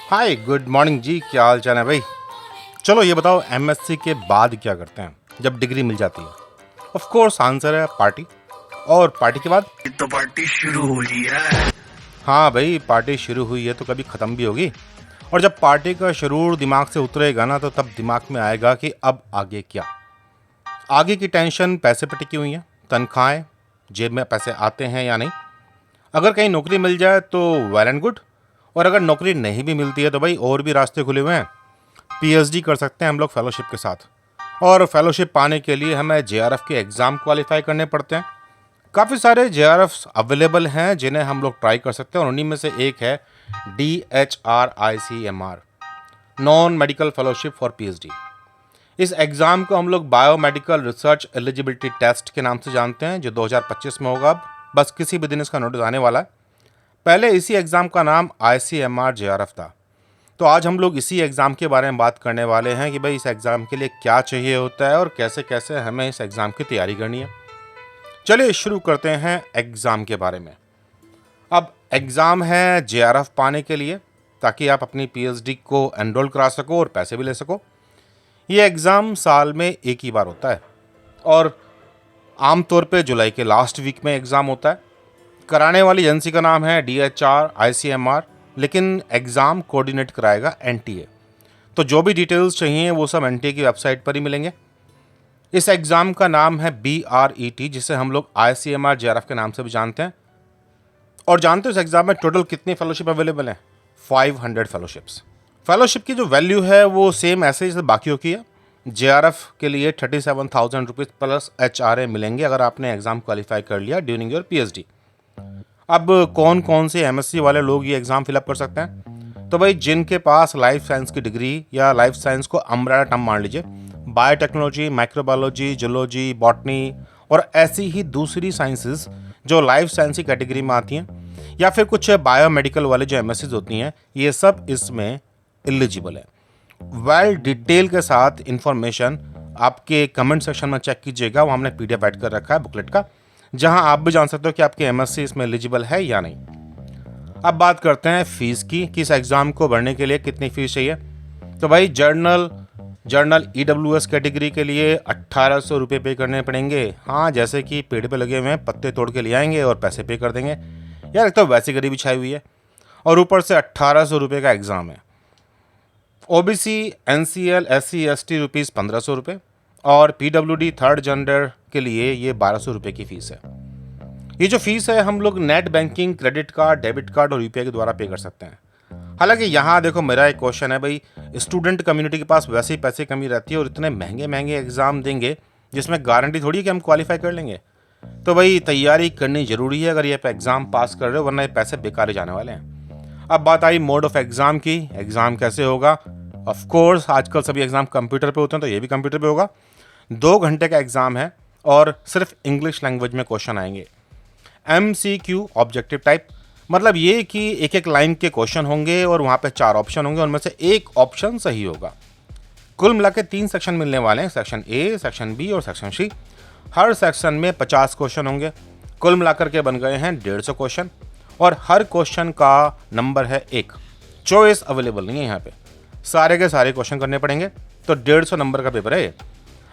Hi good morning जी, क्या हाल चाल है भाई। चलो ये बताओ, एमएससी के बाद क्या करते हैं जब डिग्री मिल जाती है। ऑफ कोर्स आंसर है पार्टी। और पार्टी के बाद तो पार्टी शुरू हो रही है। हाँ भाई, पार्टी शुरू हुई है तो कभी ख़त्म भी होगी। और जब पार्टी का शुरूर दिमाग से उतरेगा ना, तो तब दिमाग में आएगा कि अब आगे क्या। आगे की टेंशन पैसे पे टिकी हुई है, तनख्वाहें, जेब में पैसे आते हैं या नहीं। अगर कहीं नौकरी मिल जाए तो वेल एंड गुड, और अगर नौकरी नहीं भी मिलती है तो भाई और भी रास्ते खुले हुए हैं। पीएचडी कर सकते हैं हम लोग फेलोशिप के साथ। और फेलोशिप पाने के लिए हमें जेआरएफ के एग्ज़ाम क्वालिफाई करने पड़ते हैं। काफ़ी सारे जेआरएफ अवेलेबल हैं जिन्हें हम लोग ट्राई कर सकते हैं, और उन्हीं में से एक है DHRICMR, non medical fellowship for PhD. इस एग्ज़ाम को हम लोग बायोमेडिकल रिसर्च एलिजिबिलिटी टेस्ट के नाम से जानते हैं, जो 2025 में होगा। अब बस किसी भी दिन इसका नोटिस आने वाला है। पहले इसी एग्ज़ाम का नाम ICMR जेआरएफ था। तो आज हम लोग इसी एग्ज़ाम के बारे में बात करने वाले हैं कि भाई इस एग्ज़ाम के लिए क्या चाहिए होता है और कैसे कैसे हमें इस एग्ज़ाम की तैयारी करनी है। चलिए शुरू करते हैं एग्ज़ाम के बारे में। अब एग्ज़ाम है जेआरएफ पाने के लिए, ताकि आप अपनी पीएचडी को एनरोल करा सको और पैसे भी ले सको। ये एग्ज़ाम साल में एक ही बार होता है, और आमतौर पे जुलाई के लास्ट वीक में एग्ज़ाम होता है। कराने वाली एजेंसी का नाम है DHRICMR, लेकिन एग्ज़ाम कोऑर्डिनेट कराएगा NTA। तो जो भी डिटेल्स चाहिए वो सब NTA की वेबसाइट पर ही मिलेंगे। इस एग्ज़ाम का नाम है BRET, जिसे हम लोग ICMR जेआरएफ के नाम से भी जानते हैं। और जानते हो इस एग्ज़ाम में टोटल कितनी फेलोशिप अवेलेबल हैं? 500 फेलोशिप्स। फेलोशिप की जो वैल्यू है वो सेम ऐसे ही जैसे बाकियों की है। जेआरएफ के लिए 37,000 रुपीज़ प्लस HRA मिलेंगे अगर आपने एग्ज़ाम क्वालिफाई कर लिया ड्यूरिंग योर पीएचडी। अब कौन कौन से एमएससी वाले लोग ये एग्ज़ाम फिलअप कर सकते हैं? तो भाई जिनके पास लाइफ साइंस की डिग्री, या लाइफ साइंस को अम्ब्रेला टर्म मान लीजिए, बायोटेक्नोलॉजी, माइक्रोबायोलॉजी, जूलॉजी, बॉटनी और ऐसी ही दूसरी साइंसेज जो लाइफ साइंस की कैटेगरी में आती हैं, या फिर कुछ बायोमेडिकल वाले जो एमएससीज होती हैं, ये सब इसमें एलिजिबल है। वेल डिटेल के साथ इंफॉर्मेशन आपके कमेंट सेक्शन में चेक कीजिएगा, वहाँ हमने PDF ऐड कर रखा है बुकलेट का, जहां आप भी जान सकते हो कि आपके एमएससी इसमें एलिजिबल है या नहीं। अब बात करते हैं फीस की, कि इस एग्ज़ाम को भरने के लिए कितनी फीस चाहिए। तो भाई जर्नल EWS कैटेगरी के लिए 1800 रुपये पे करने पड़ेंगे। हाँ, जैसे कि पेड़ पे लगे हुए हैं, पत्ते तोड़ के ले आएंगे और पैसे पे कर देंगे यार, एक तो वैसी गरीबी छाई हुई है, और ऊपर से 1800 रुपये का एग्ज़ाम है। OBC NCL SC ST rupees 1500 रुपये, और PWD थर्ड जेंडर के लिए ये 1200 रुपये की फ़ीस है। ये जो फीस है हम लोग net banking, credit card, debit card और UPI के द्वारा पे कर सकते हैं। हालांकि यहाँ देखो, मेरा एक क्वेश्चन है भाई, स्टूडेंट कम्युनिटी के पास वैसे ही पैसे कमी रहती है और इतने महंगे महंगे एग्ज़ाम देंगे जिसमें गारंटी थोड़ी है कि हम क्वालिफाई कर लेंगे। तो भाई तैयारी करनी ज़रूरी है अगर ये एग्ज़ाम पास कर रहे हो, वरना ये पैसे बेकार ही जाने वाले हैं। अब बात आई मोड ऑफ एग्ज़ाम की, एग्ज़ाम कैसे होगा। ऑफ कोर्स आजकल सभी एग्ज़ाम कंप्यूटर पे होते हैं, तो ये भी कंप्यूटर पे होगा। 2 घंटे का एग्ज़ाम है और सिर्फ इंग्लिश लैंग्वेज में क्वेश्चन आएंगे। MCQ ऑब्जेक्टिव टाइप, मतलब ये कि एक एक लाइन के क्वेश्चन होंगे और वहाँ पे 4 ऑप्शन होंगे, उनमें से एक ऑप्शन सही होगा। कुल मिला के 3 सेक्शन मिलने वाले हैं, सेक्शन A, सेक्शन B और सेक्शन C। हर सेक्शन में 50 क्वेश्चन होंगे। कुल मिलाकर के बन गए हैं 150 क्वेश्चन, और हर क्वेश्चन का नंबर है 1। चॉइस अवेलेबल नहीं है यहाँ पे, सारे के सारे क्वेश्चन करने पड़ेंगे। तो 150 नंबर का पेपर है।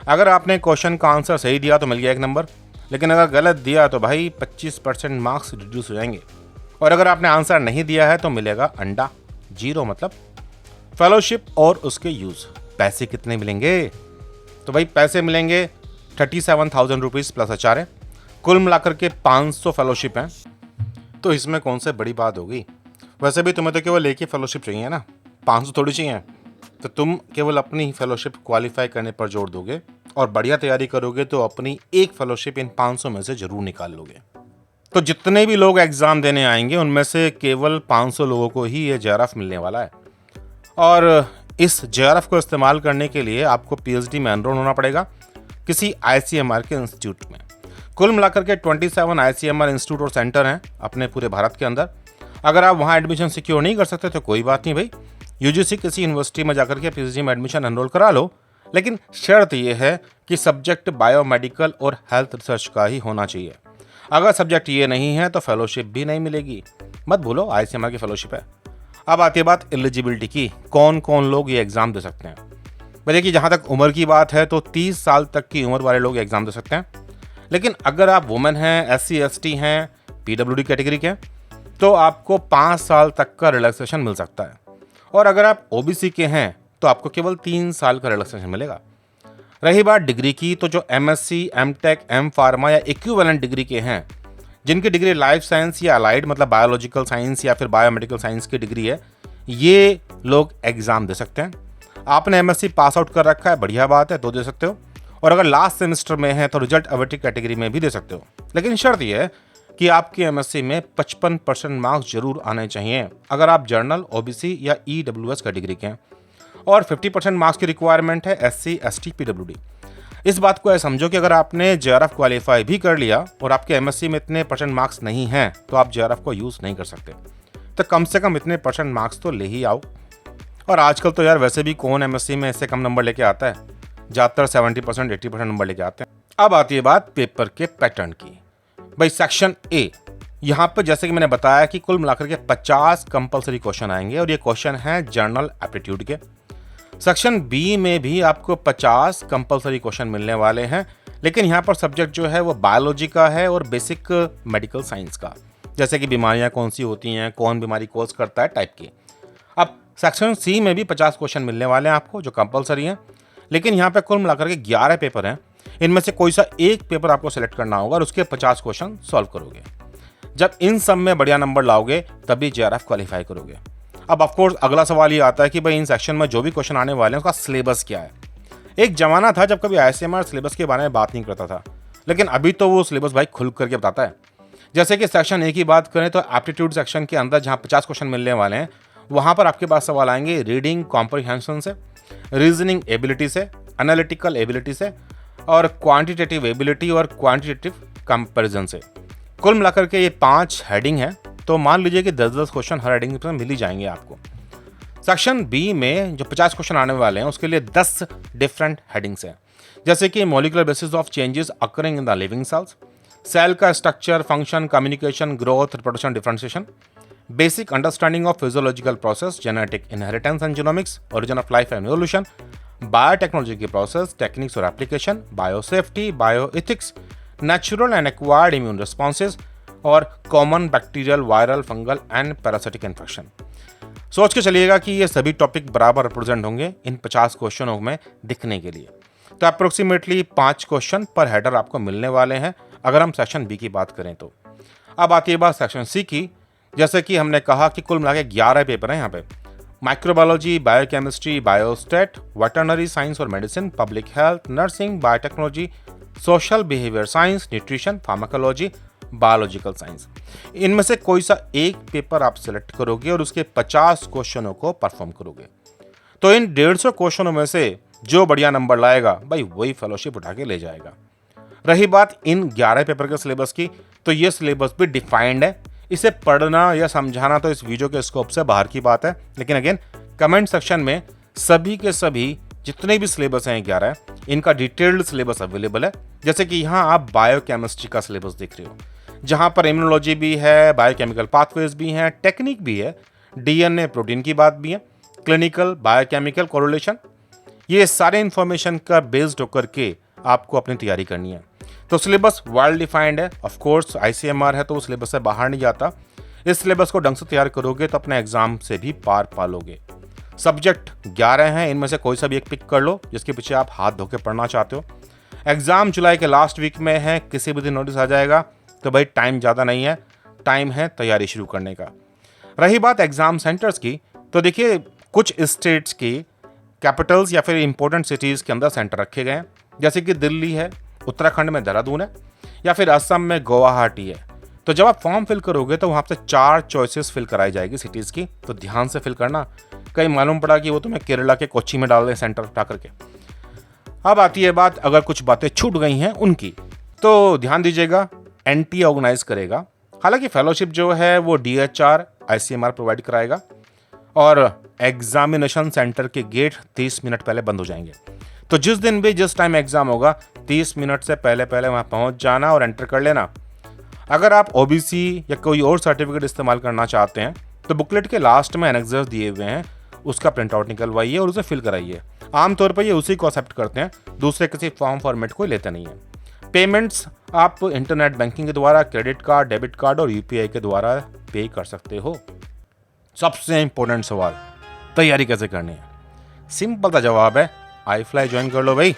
अगर आपने क्वेश्चन का आंसर सही दिया तो मिल गया 1 नंबर, लेकिन अगर गलत दिया तो भाई 25% मार्क्स रिड्यूस हो जाएंगे। और अगर आपने आंसर नहीं दिया है तो मिलेगा अंडा, 0 मतलब। फेलोशिप और उसके यूज़, पैसे कितने मिलेंगे? तो भाई पैसे मिलेंगे 37,000 रुपीज़ प्लस HRA। कुल मिलाकर के 500 फेलोशिप हैं। तो इसमें कौन से बड़ी बात होगी? वैसे भी तुम्हें तो केवल एक ही फेलोशिप चाहिए ना, 500 थोड़ी चाहिए। तो तुम केवल अपनी ही फेलोशिप क्वालिफाई करने पर जोर दोगे और बढ़िया तैयारी करोगे तो अपनी एक फेलोशिप इन 500 में से ज़रूर निकाल लोगे। तो जितने भी लोग एग्ज़ाम देने आएंगे उनमें से केवल 500 लोगों को ही ये जेआरएफ मिलने वाला है। और इस जेआरएफ को इस्तेमाल करने के लिए आपको पीएचडी में एनरोल होना पड़ेगा किसी ICMR के इंस्टीट्यूट में। कुल मिलाकर के 27 ICMR इंस्टीट्यूट और सेंटर हैं अपने पूरे भारत के अंदर। अगर आप वहाँ एडमिशन सिक्योर नहीं कर सकते तो कोई बात नहीं भाई, UGC किसी यूनिवर्सिटी में जाकर के पीएचडी में एडमिशन एनरोल करा लो, लेकिन शर्त यह है कि सब्जेक्ट बायोमेडिकल और हेल्थ रिसर्च का ही होना चाहिए। अगर सब्जेक्ट ये नहीं है तो फेलोशिप भी नहीं मिलेगी। मत भूलो ICMR की फेलोशिप है। अब आती है बात एलिजिबिलिटी की, कौन कौन लोग ये एग्ज़ाम दे सकते हैं। भाई देखिए, जहाँ तक उम्र की बात है तो 30 साल तक की उम्र वाले लोग एग्ज़ाम दे सकते हैं। लेकिन अगर आप वुमेन हैं, SC ST हैं, PWD कैटेगरी के हैं, तो आपको 5 साल तक का रिलैक्सेशन मिल सकता है। और अगर आप OBC के हैं तो आपको केवल 3 साल का रिलैक्सेशन मिलेगा। रही बात डिग्री की, तो जो MSc, M.Tech, M.Pharma या इक्विवेलेंट डिग्री के हैं, जिनकी डिग्री लाइफ साइंस या अलाइड मतलब बायोलॉजिकल साइंस या फिर बायोमेडिकल साइंस की डिग्री है, ये लोग एग्ज़ाम दे सकते हैं। आपने MSc पास आउट कर रखा है, बढ़िया बात है, तो दे सकते हो। और अगर लास्ट सेमेस्टर में है तो रिजल्ट अवेटेड कैटेगरी में भी दे सकते हो। लेकिन शर्त यह है कि आपके MSc में 55% मार्क्स जरूर आने चाहिए अगर आप जर्नल, OBC या EWS कैटेगरी के हैं। और 50% मार्क्स की रिक्वायरमेंट है SC ST PWD। इस बात को ऐसा समझो कि अगर आपने JRF क्वालिफाई भी कर लिया और आपके MSc में इतने % मार्क्स नहीं हैं तो आप JRF को यूज़ नहीं कर सकते। तो कम से कम इतने % मार्क्स तो ले ही आओ। और आजकल तो यार वैसे भी कौन MSc में इससे कम नंबर लेके आता है, ज़्यादातर 70% 80% नंबर लेके आते हैं। अब आती है बात पेपर के पैटर्न की। भाई सेक्शन A, यहाँ पर जैसे कि मैंने बताया कि कुल मिलाकर के 50 कंपलसरी क्वेश्चन आएंगे और ये क्वेश्चन है जनरल एप्टीट्यूड के। सेक्शन B में भी आपको 50 कंपलसरी क्वेश्चन मिलने वाले हैं, लेकिन यहाँ पर सब्जेक्ट जो है वो बायोलॉजी का है और बेसिक मेडिकल साइंस का, जैसे कि बीमारियाँ कौन सी होती हैं, कौन बीमारी कोज करता है टाइप की। अब सेक्शन C में भी 50 क्वेश्चन मिलने वाले हैं आपको जो कंपलसरी हैं, लेकिन यहाँ पे कुल मिलाकर के 11 पेपर हैं। इनमें से कोई सा एक पेपर आपको सेलेक्ट करना होगा और उसके 50 क्वेश्चन सॉल्व करोगे। जब इन सब में बढ़िया नंबर लाओगे तभी JRF क्वालिफाई करोगे। अब ऑफकोर्स अगला सवाल ये आता है कि भाई इन सेक्शन में जो भी क्वेश्चन आने वाले हैं उसका सिलेबस क्या है। एक जमाना था जब कभी ICMR सिलेबस के बारे में बात नहीं करता था, लेकिन अभी तो वो सिलेबस भाई खुल करके बताता है। जैसे कि सेक्शन A की बात करें तो एप्टीट्यूड सेक्शन के अंदर जहाँ 50 क्वेश्चन मिलने वाले हैं, वहाँ पर आपके पास सवाल आएंगे रीडिंग कॉम्प्रिहेंशन से, रीजनिंग एबिलिटी से, एनालिटिकल एबिलिटी से और क्वांटिटेटिव एबिलिटी और क्वांटिटेटिव कंपैरिजन से। कुल मिलाकर के ये 5 हेडिंग है, तो मान लीजिए कि 10-10 क्वेश्चन हर हेडिंग पर मिल ही जाएंगे आपको। सेक्शन B में जो 50 क्वेश्चन आने वाले हैं उसके लिए 10 डिफरेंट हेडिंग्स हैं, जैसे कि molecular basis of changes occurring in the living cells, cell का structure, function, communication, growth, reproduction, differentiation, basic understanding of physiological process, genetic inheritance and genomics, origin of life and evolution, biotechnology की process, techniques और application, biosafety, bioethics, natural and acquired immune responses और common bacterial, viral, fungal and parasitic infection. सोच के चलिएगा कि ये सभी topic बराबर रिप्रेजेंट होंगे इन 50 क्वेश्चनों में दिखने के लिए। तो अप्रोक्सीमेटली 5 क्वेश्चन पर हेडर आपको मिलने वाले हैं अगर हम सेक्शन B की बात करें तो। अब आती है बात सेक्शन C की। जैसे कि हमने कहा कि कुल मिला के 11 पेपर हैं यहाँ पे। Microbiology, biochemistry, Biostadt, veterinary science और medicine, public health, nursing, biotechnology, social behaviour science, nutrition, pharmacology, biological science. इनमें से कोई सा एक पेपर आप सिलेक्ट करोगे और उसके 50 क्वेश्चनों को परफॉर्म करोगे। तो इन 150 क्वेश्चनों में से जो बढ़िया नंबर लाएगा भाई वही फेलोशिप उठा के ले जाएगा। रही बात इन 11 पेपर के सिलेबस की, तो ये सिलेबस भी डिफाइंड है। इसे पढ़ना या समझाना तो इस वीडियो के स्कोप से बाहर की बात है, लेकिन अगेन कमेंट सेक्शन में सभी के सभी जितने भी सिलेबस हैं 11, इनका डिटेल्ड सिलेबस अवेलेबल है। जैसे कि यहाँ आप बायोकेमिस्ट्री का सिलेबस देख रहे हो, जहाँ पर इम्यूनोलॉजी भी है, बायोकेमिकल पाथवेज भी हैं, टेक्निक भी है, DNA प्रोटीन की बात भी है, क्लिनिकल बायोकेमिकल कोरिलेशन, ये सारे इंफॉर्मेशन का बेस्ड होकर के आपको अपनी तैयारी करनी है। तो सिलेबस वेल डिफाइंड है। ऑफ कोर्स ICMR है तो वो सिलेबस से बाहर नहीं जाता। इस सिलेबस को ढंग से तैयार करोगे तो अपने एग्जाम से भी पार पालोगे। सब्जेक्ट 11 हैं, इनमें से कोई सा भी एक पिक कर लो जिसके पीछे आप हाथ धो के पढ़ना चाहते हो। एग्जाम जुलाई के लास्ट वीक में है, किसी भी दिन नोटिस आ जाएगा, तो भाई टाइम ज़्यादा नहीं है, टाइम है तैयारी शुरू करने का। रही बात एग्जाम सेंटर्स की, तो देखिए कुछ स्टेट्स की कैपिटल्स या फिर इंपॉर्टेंट सिटीज़ के अंदर सेंटर रखे गए हैं, जैसे कि दिल्ली है, उत्तराखंड में देहरादून है, या फिर असम में गुवाहाटी है। तो जब आप फॉर्म फिल करोगे तो वहाँ से 4 चॉइसेस फिल कराई जाएगी सिटीज़ की, तो ध्यान से फिल करना, कहीं मालूम पड़ा कि वो तुम्हें केरला के कोच्चि में डाल दें सेंटर उठा करके। अब आती है बात अगर कुछ बातें छूट गई हैं उनकी, तो ध्यान दीजिएगा NTA ऑर्गेनाइज करेगा। हालांकि फेलोशिप जो है वो DHR ICMR प्रोवाइड कराएगा और एग्जामिनेशन सेंटर के गेट 30 मिनट पहले बंद हो जाएंगे। तो जिस दिन भी जिस टाइम एग्जाम होगा 30 मिनट से पहले पहले वहाँ पहुँच जाना और एंटर कर लेना। अगर आप OBC या कोई और सर्टिफिकेट इस्तेमाल करना चाहते हैं तो बुकलेट के लास्ट में एनेक्सर्स दिए हुए हैं, उसका प्रिंट आउट निकलवाइए और उसे फिल कराइए। आमतौर पर ये उसी को एक्सेप्ट करते हैं, दूसरे किसी फॉर्म फॉर्मेट को लेते नहीं है। पेमेंट्स आप इंटरनेट बैंकिंग के द्वारा, क्रेडिट कार्ड, डेबिट कार्ड और यूपीआई के द्वारा पे कर सकते हो। सबसे इंपॉर्टेंट सवाल, तैयारी कैसे करनी है? सिंपल सा जवाब है, iFly ज्वाइन कर लो भाई।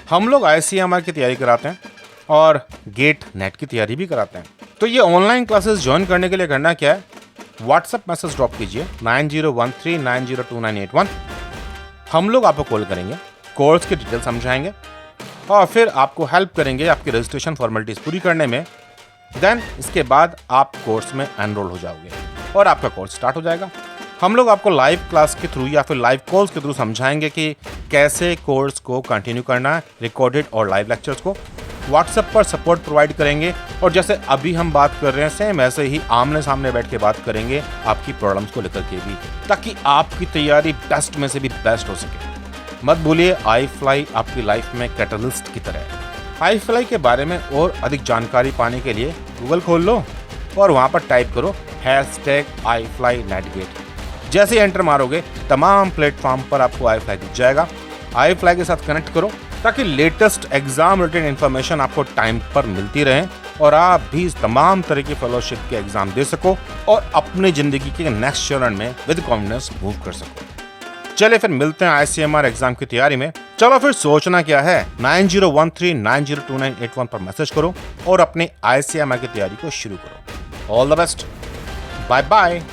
हम लोग ICMR की तैयारी कराते हैं और गेट नेट की तैयारी भी कराते हैं। तो ये ऑनलाइन क्लासेस ज्वाइन करने के लिए करना क्या है, व्हाट्सएप मैसेज ड्रॉप कीजिए 9013902981। हम लोग आपको कॉल करेंगे, कोर्स की डिटेल समझाएंगे और फिर आपको हेल्प करेंगे आपकी रजिस्ट्रेशन फॉर्मेलिटीज पूरी करने में। देन इसके बाद आप कोर्स में एनरोल हो जाओगे और आपका कोर्स स्टार्ट हो जाएगा। हम लोग आपको लाइव क्लास के थ्रू या फिर लाइव कॉल्स के थ्रू समझाएंगे कि कैसे कोर्स को कंटिन्यू करना है, रिकॉर्डेड और लाइव लेक्चर्स को। व्हाट्सएप पर सपोर्ट प्रोवाइड करेंगे और जैसे अभी हम बात कर रहे हैं सेम ऐसे ही आमने सामने बैठ के बात करेंगे आपकी प्रॉब्लम्स को लेकर के भी, ताकि आपकी तैयारी बेस्ट में से भी बेस्ट हो सके। मत भूलिए iFly आपकी लाइफ में कैटलिस्ट की तरह है। iFly के बारे में और अधिक जानकारी पाने के लिए गूगल खोल लो और वहाँ पर टाइप करो #iFlyNetGate। जैसे एंटर मारोगे तमाम प्लेटफॉर्म पर आपको iFly दिख जाएगा। iFly के साथ कनेक्ट करो ताकि लेटेस्ट एग्जाम रिलेटेड इन्फॉर्मेशन आपको टाइम पर मिलती रहे और आप भी तमाम तरह की फेलोशिप के एग्जाम दे सको और अपनी जिंदगी के नेक्स्ट चरण में विद कॉन्फिडेंस मूव कर सको। चलिए फिर मिलते हैं ICMR एग्जाम की तैयारी में। चलो फिर सोचना क्या है, 9013902981 पर मैसेज करो और अपनी ICMR की तैयारी को शुरू करो। All the best, bye bye.